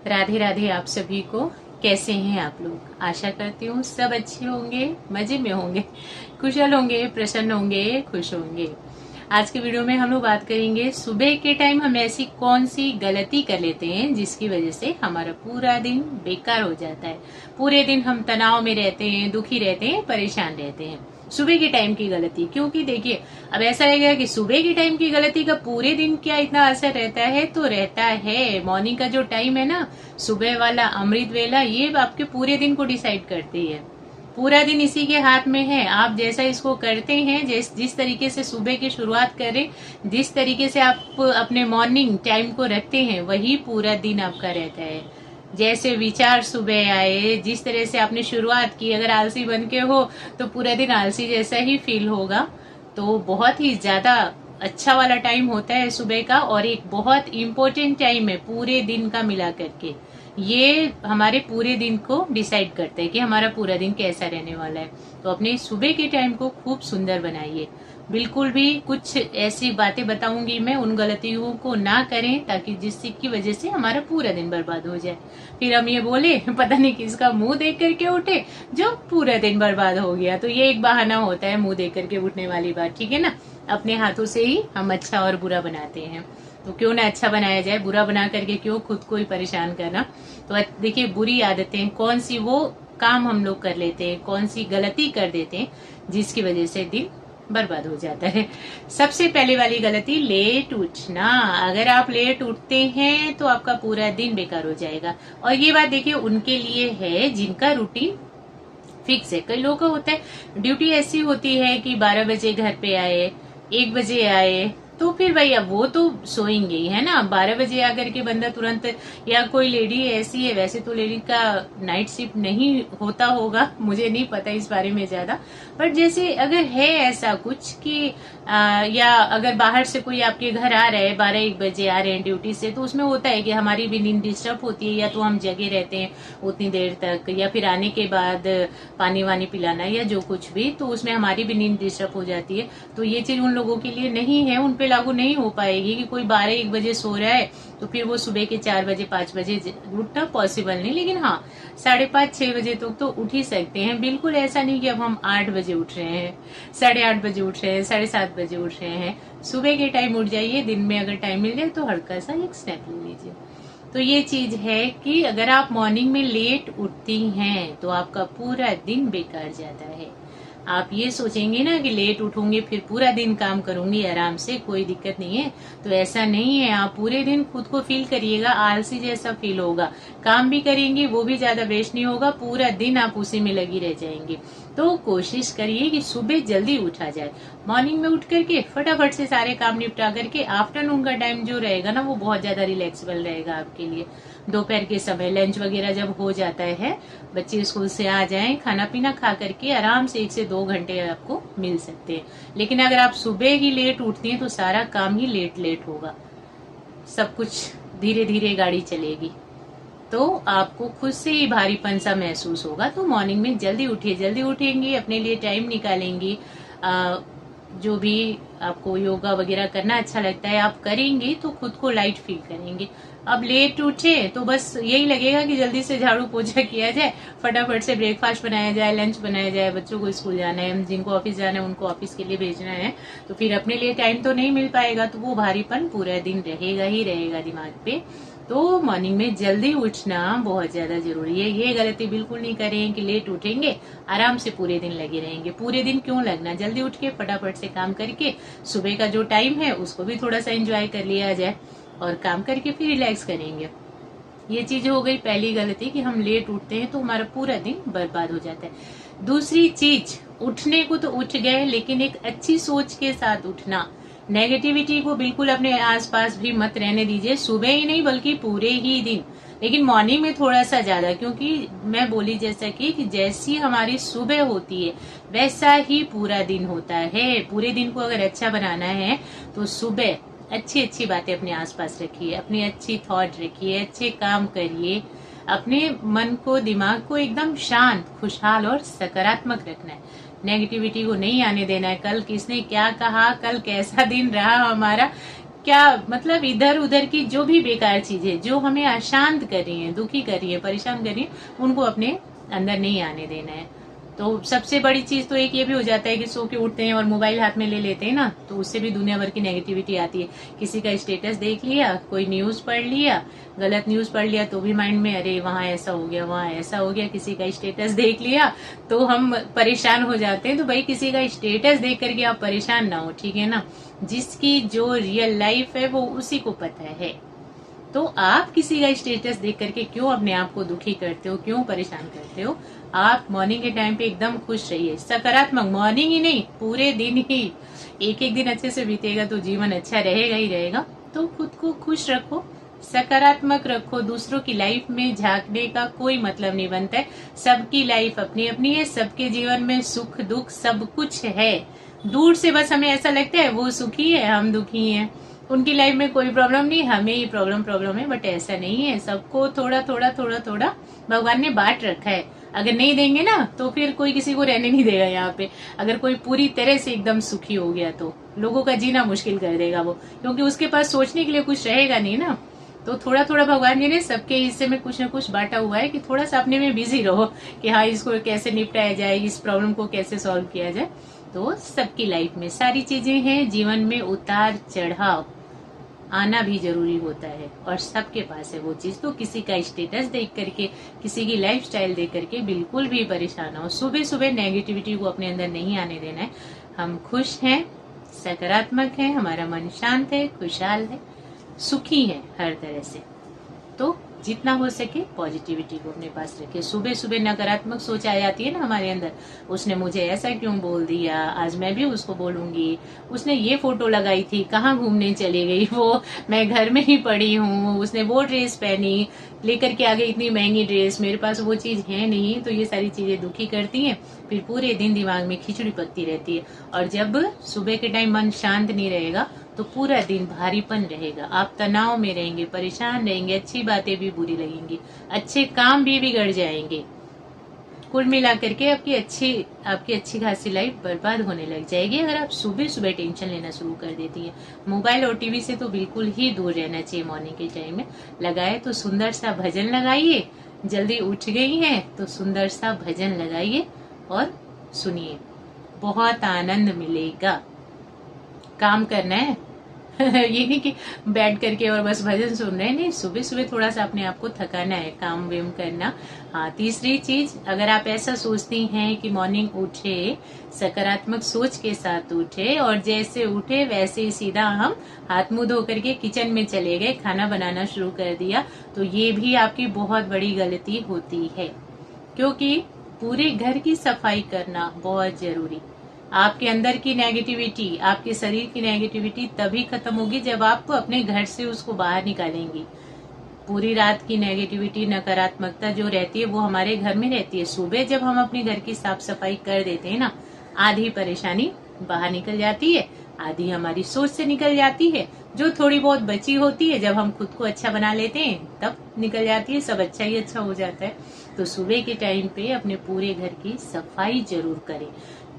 राधे राधे आप सभी को। कैसे हैं आप लोग? आशा करती हूँ सब अच्छे होंगे, मजे में होंगे, कुशल होंगे, प्रसन्न होंगे, खुश होंगे। आज के वीडियो में हम लोग बात करेंगे सुबह के टाइम हम ऐसी कौन सी गलती कर लेते हैं जिसकी वजह से हमारा पूरा दिन बेकार हो जाता है। पूरे दिन हम तनाव में रहते हैं, दुखी रहते हैं, परेशान रहते हैं। सुबह के टाइम की गलती, क्योंकि देखिए अब ऐसा लगेगा कि सुबह के टाइम की गलती का पूरे दिन क्या इतना असर रहता है, तो रहता है। मॉर्निंग का जो टाइम है ना, सुबह वाला अमृत वेला, ये आपके पूरे दिन को डिसाइड करती है। पूरा दिन इसी के हाथ में है। आप जैसा इसको करते हैं, जिस तरीके से सुबह की शुरुआत करें, जिस तरीके से आप अपने मॉर्निंग टाइम को रखते हैं, वही पूरा दिन आपका रहता है। जैसे विचार सुबह आए, जिस तरह से आपने शुरुआत की, अगर आलसी बन के हो तो पूरा दिन आलसी जैसा ही फील होगा। तो बहुत ही ज्यादा अच्छा वाला टाइम होता है सुबह का, और एक बहुत इम्पोर्टेंट टाइम है पूरे दिन का मिला करके। ये हमारे पूरे दिन को डिसाइड करता है कि हमारा पूरा दिन कैसा रहने वाला है। तो अपने सुबह के टाइम को खूब सुंदर बनाइए। बिल्कुल भी कुछ ऐसी बातें बताऊंगी मैं, उन गलतियों को ना करें, ताकि जिसकी वजह से हमारा पूरा दिन बर्बाद हो जाए। फिर हम ये बोले पता नहीं किसका मुंह देख करके उठे जो पूरा दिन बर्बाद हो गया। तो ये एक बहाना होता है मुंह देख करके उठने वाली बात, ठीक है ना। अपने हाथों से ही हम अच्छा और बुरा बनाते हैं, तो क्यों ना अच्छा बनाया जाए। बुरा बना करके क्यों खुद को ही परेशान करना। तो देखिए, बुरी आदतें कौन सी, वो काम हम लोग कर लेते हैं, कौन सी गलती कर देते हैं जिसकी वजह से दिन बर्बाद हो जाता है। सबसे पहले वाली गलती, लेट उठना। अगर आप लेट उठते हैं तो आपका पूरा दिन बेकार हो जाएगा। और ये बात देखिए उनके लिए है जिनका रूटीन फिक्स है। कई लोगों का होता है ड्यूटी ऐसी होती है कि 12 बजे घर पे आए, 1 बजे आए, तो फिर भैया वो तो सोएंगे ही, है ना। 12 बजे आकर के बंदा तुरंत, या कोई लेडी ऐसी है, वैसे तो लेडी का नाइट शिफ्ट नहीं होता होगा, मुझे नहीं पता इस बारे में ज्यादा। बट जैसे अगर है ऐसा कुछ कि या अगर बाहर से कोई आपके घर आ रहा है, 12-1 बजे आ रहे हैं ड्यूटी से, तो उसमें होता है कि हमारी भी नींद डिस्टर्ब होती है, या तो हम जगे रहते हैं उतनी देर तक, या फिर आने के बाद पानी वानी पिलाना या जो कुछ भी, तो उसमें हमारी भी नींद डिस्टर्ब हो जाती है। तो ये चीज उन लोगों के लिए नहीं है, उन पे लागू नहीं हो पाएगी कि कोई 12-1 बजे सो रहा है तो फिर वो सुबह के 4 बजे 5 बजे उठना पॉसिबल नहीं। लेकिन हाँ, 5:30-6 बजे तक तो उठ ही सकते हैं। बिल्कुल ऐसा नहीं कि अब हम 8 बजे उठ रहे हैं, 8:30 बजे उठ रहे हैं, 7:30 बजे उठ रहे हैं। सुबह के टाइम उठ जाइए। दिन में अगर टाइम मिल जाए तो हल्का सा एक स्नैप ले लीजिए। तो ये चीज है कि अगर आप मॉर्निंग में लेट उठती हैं तो आपका पूरा दिन बेकार जाता है। आप ये सोचेंगे ना कि लेट उठूंगी फिर पूरा दिन काम करूंगी आराम से, कोई दिक्कत नहीं है, तो ऐसा नहीं है। आप पूरे दिन खुद को फील करिएगा आलसी जैसा फील होगा। काम भी करेंगे वो भी ज्यादा बेस्ट नहीं होगा, पूरा दिन आप उसी में लगी रह जाएंगे। तो कोशिश करिए कि सुबह जल्दी उठा जाए। मॉर्निंग में उठ करके फटाफट से सारे काम निपटा करके आफ्टरनून का टाइम जो रहेगा ना, वो बहुत ज्यादा रिलैक्सेबल रहेगा आपके लिए। दोपहर के समय लंच वगैरह जब हो जाता है, बच्चे स्कूल से आ जाएं, खाना पीना खा करके आराम से 1 से 2 घंटे आपको मिल सकते हैं। लेकिन अगर आप सुबह ही लेट उठती हैं तो सारा काम ही लेट लेट होगा, सब कुछ धीरे धीरे गाड़ी चलेगी, तो आपको खुद से ही भारीपन सा महसूस होगा। तो मॉर्निंग में जल्दी उठिए। जल्दी उठेंगे, अपने लिए टाइम निकालेंगी, जो भी आपको योगा वगैरह करना अच्छा लगता है आप करेंगे तो खुद को लाइट फील करेंगे। अब लेट उठे तो बस यही लगेगा कि जल्दी से झाड़ू पोछा किया जाए, फटाफट से ब्रेकफास्ट बनाया जाए, लंच बनाया जाए, बच्चों को स्कूल जाना है, जिनको ऑफिस जाना है उनको ऑफिस के लिए भेजना है, तो फिर अपने लिए टाइम तो नहीं मिल पाएगा। तो वो भारीपन पूरा दिन रहेगा ही रहेगा दिमाग पे। तो मॉर्निंग में जल्दी उठना बहुत ज्यादा जरूरी है। ये गलती बिल्कुल नहीं करें कि लेट उठेंगे आराम से पूरे दिन लगे रहेंगे। पूरे दिन क्यों लगना, जल्दी उठ के फटाफट से काम करके सुबह का जो टाइम है उसको भी थोड़ा सा एंजॉय कर लिया जाए, और काम करके फिर रिलैक्स करेंगे। ये चीज हो गई पहली गलती कि हम लेट उठते हैं तो हमारा पूरा दिन बर्बाद हो जाता है। दूसरी चीज, उठने को तो उठ गए लेकिन एक अच्छी सोच के साथ उठना। नेगेटिविटी को बिल्कुल अपने आसपास भी मत रहने दीजिए, सुबह ही नहीं बल्कि पूरे ही दिन। लेकिन मॉर्निंग में थोड़ा सा ज्यादा, क्योंकि मैं बोली जैसा कि जैसी हमारी सुबह होती है वैसा ही पूरा दिन होता है। पूरे दिन को अगर अच्छा बनाना है तो सुबह अच्छी अच्छी बातें अपने आसपास रखिए, अपनी अच्छी थॉट रखिए, अच्छे काम करिए। अपने मन को, दिमाग को एकदम शांत, खुशहाल और सकारात्मक रखना है। नेगेटिविटी को नहीं आने देना है। कल किसने क्या कहा, कल कैसा दिन रहा हमारा, क्या मतलब इधर उधर की जो भी बेकार चीजें जो हमें अशांत कर रही हैं, दुखी कर रही है, परेशान कर रही है, उनको अपने अंदर नहीं आने देना है। तो सबसे बड़ी चीज तो एक ये भी हो जाता है कि सो के उठते हैं और मोबाइल हाथ में ले लेते हैं ना, तो उससे भी दुनिया भर की नेगेटिविटी आती है। किसी का स्टेटस देख लिया, कोई न्यूज पढ़ लिया, गलत न्यूज पढ़ लिया तो भी माइंड में अरे वहां ऐसा हो गया, वहां ऐसा हो गया। किसी का स्टेटस देख लिया तो हम परेशान हो जाते हैं। तो भाई किसी का स्टेटस देख करके आप परेशान ना हो, ठीक है ना। जिसकी जो रियल लाइफ है वो उसी को पता है। तो आप किसी का स्टेटस देख करके क्यों अपने आप को दुखी करते हो, क्यों परेशान करते हो। आप मॉर्निंग के टाइम पे एकदम खुश रहिए, सकारात्मक। मॉर्निंग ही नहीं, पूरे दिन ही। एक एक दिन अच्छे से बीतेगा तो जीवन अच्छा रहेगा ही रहेगा। तो खुद को खुश रखो, सकारात्मक रखो। दूसरों की लाइफ में झांकने का कोई मतलब नहीं बनता है। सबकी लाइफ अपनी अपनी है, सबके जीवन में सुख दुख सब कुछ है। दूर से बस हमें ऐसा लगता है वो सुखी है, हम दुखी हैं। उनकी लाइफ में कोई प्रॉब्लम नहीं, हमें ही प्रॉब्लम है। बट ऐसा नहीं है, सबको थोड़ा थोड़ा थोड़ा थोड़ा भगवान ने बांट रखा है। अगर नहीं देंगे ना तो फिर कोई किसी को रहने नहीं देगा यहाँ पे। अगर कोई पूरी तरह से एकदम सुखी हो गया तो लोगों का जीना मुश्किल कर देगा वो, क्योंकि उसके पास सोचने के लिए कुछ रहेगा नहीं ना। तो थोड़ा थोड़ा भगवान जी ने सबके हिस्से में कुछ ना कुछ बांटा हुआ है कि थोड़ा सा अपने में बिजी रहो कि हाँ इसको कैसे निपटाया जाए, इस प्रॉब्लम को कैसे सॉल्व किया जाए। तो सबकी लाइफ में सारी चीजें हैं, जीवन में उतार चढ़ाव आना भी जरूरी होता है और सबके पास है वो चीज। तो किसी का स्टेटस देख करके, किसी की लाइफ स्टाइल देख करके बिल्कुल भी परेशान हो। सुबह सुबह नेगेटिविटी को अपने अंदर नहीं आने देना है। हम खुश हैं, सकारात्मक हैं, हमारा मन शांत है, खुशहाल है, सुखी है हर तरह से। तो जितना हो सके पॉजिटिविटी को अपने पास रखे। सुबह सुबह नकारात्मक सोच आ जाती है ना हमारे अंदर, उसने मुझे ऐसा क्यों बोल दिया, आज मैं भी उसको बोलूंगी, उसने ये फोटो लगाई थी, कहाँ घूमने चली गई वो, मैं घर में ही पड़ी हूँ, उसने वो ड्रेस पहनी, लेकर के आ गई इतनी महंगी ड्रेस, मेरे पास वो चीज है नहीं। तो ये सारी चीजें दुखी करती हैं, फिर पूरे दिन दिमाग में खिचड़ी पकती रहती है। और जब सुबह के टाइम मन शांत नहीं रहेगा तो पूरा दिन भारीपन रहेगा, आप तनाव में रहेंगे, परेशान रहेंगे, अच्छी बातें भी बुरी लगेंगी, अच्छे काम भी बिगड़ जाएंगे। कुल मिलाकर के आपकी अच्छी खासी लाइफ बर्बाद होने लग जाएगी अगर आप सुबह सुबह टेंशन लेना शुरू कर देती है। मोबाइल और टीवी से तो बिल्कुल ही दूर रहना चाहिए। मॉर्निंग के टाइम में लगाए तो सुंदर सा भजन लगाइए, जल्दी उठ गई हैं तो सुंदर सा भजन लगाइए और सुनिए, बहुत आनंद मिलेगा। काम करना है ये नहीं कि बैठ करके और बस भजन सुन रहे हैं, नहीं, सुबह सुबह थोड़ा सा अपने आप को थकाना है, काम वेम करना। हाँ, तीसरी चीज, अगर आप ऐसा सोचती हैं कि मॉर्निंग उठे सकारात्मक सोच के साथ उठे और जैसे उठे वैसे ही सीधा हम हाथ मुंह धो करके किचन में चले गए, खाना बनाना शुरू कर दिया, तो ये भी आपकी बहुत बड़ी गलती होती है। क्योंकि पूरे घर की सफाई करना बहुत जरूरी। आपके अंदर की नेगेटिविटी, आपके शरीर की नेगेटिविटी तभी खत्म होगी जब आप अपने घर से उसको बाहर निकालेंगी। पूरी रात की नेगेटिविटी, नकारात्मकता जो रहती है वो हमारे घर में रहती है। सुबह जब हम अपने घर की साफ सफाई कर देते हैं ना, आधी परेशानी बाहर निकल जाती है, आधी हमारी सोच से निकल जाती है। जो थोड़ी बहुत बची होती है जब हम खुद को अच्छा बना लेते हैं तब निकल जाती है, सब अच्छा ही अच्छा हो जाता है। तो सुबह के टाइम पे अपने पूरे घर की सफाई जरूर करें।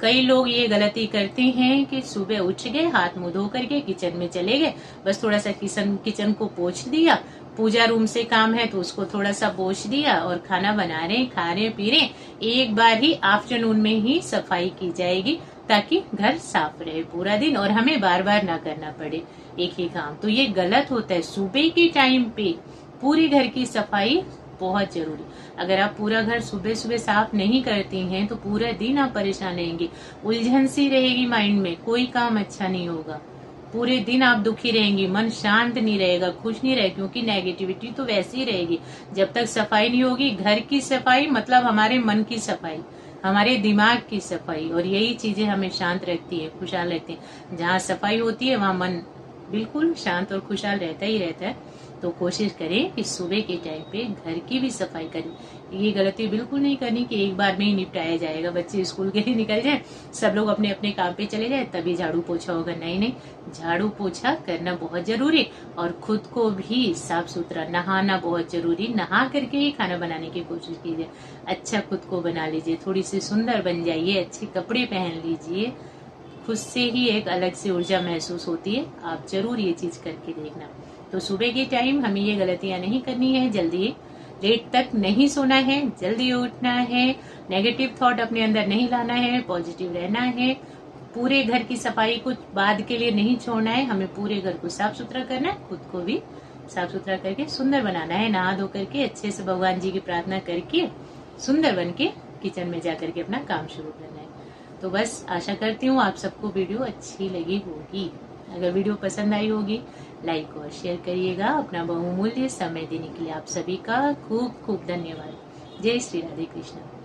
कई लोग ये गलती करते हैं कि सुबह उठ गए, हाथ मुंह धो करके किचन में चले गए, बस थोड़ा सा किचन को पोंछ दिया, पूजा रूम से काम है तो उसको थोड़ा सा पोंछ दिया और खाना बना रहे, खा रहे, पी रहे। एक बार ही आफ्टरनून में ही सफाई की जाएगी ताकि घर साफ रहे पूरा दिन और हमें बार बार ना करना पड़े एक ही काम। तो ये गलत होता है। सुबह के टाइम पे पूरे घर की सफाई बहुत जरूरी। अगर आप पूरा घर सुबह सुबह साफ नहीं करती हैं तो पूरा दिन आप परेशान रहेंगे, उलझन सी रहेगी माइंड में, कोई काम अच्छा नहीं होगा, पूरे दिन आप दुखी रहेंगी, मन शांत नहीं रहेगा, खुश नहीं रहेगा, क्योंकि नेगेटिविटी तो वैसी ही रहेगी। जब तक सफाई नहीं होगी, घर की सफाई मतलब हमारे मन की सफाई, हमारे दिमाग की सफाई, और यही चीजें हमें शांत रखती है, खुशहाल रखती है। जहाँ सफाई होती है वहाँ मन बिल्कुल शांत और खुशहाल रहता ही रहता है। तो कोशिश करें कि सुबह के टाइम पे घर की भी सफाई करें। ये गलती बिल्कुल नहीं करनी कि एक बार में ही निपटाया जाएगा, बच्चे स्कूल के लिए निकल जाए, सब लोग अपने अपने काम पे चले जाए तभी झाड़ू पोछा होगा। नहीं नहीं, झाड़ू पोछा करना बहुत जरूरी और खुद को भी साफ सुथरा, नहाना बहुत जरूरी। नहा करके ही खाना बनाने की कोशिश कीजिए, अच्छा खुद को बना लीजिए, थोड़ी सी सुंदर बन जाइए, अच्छे कपड़े पहन लीजिए, खुद से ही एक अलग से ऊर्जा महसूस होती है। आप जरूर ये चीज करके देखना। तो सुबह के टाइम हमें ये गलतियां नहीं करनी है, जल्दी लेट तक नहीं सोना है, जल्दी उठना है, नेगेटिव थॉट अपने अंदर नहीं लाना है, पॉजिटिव रहना है। पूरे घर की सफाई कुछ बाद के लिए नहीं छोड़ना है, हमें पूरे घर को साफ सुथरा करना है, खुद को भी साफ सुथरा करके सुंदर बनाना है। नहा धो करके अच्छे से भगवान जी की प्रार्थना करके सुंदर बन के किचन में जा करके अपना काम शुरू करना है। तो बस आशा करती हूँ आप सबको वीडियो अच्छी लगी होगी। अगर वीडियो पसंद आई होगी लाइक और शेयर करिएगा। अपना बहुमूल्य समय देने के लिए आप सभी का खूब खूब धन्यवाद। जय श्री राधे कृष्ण।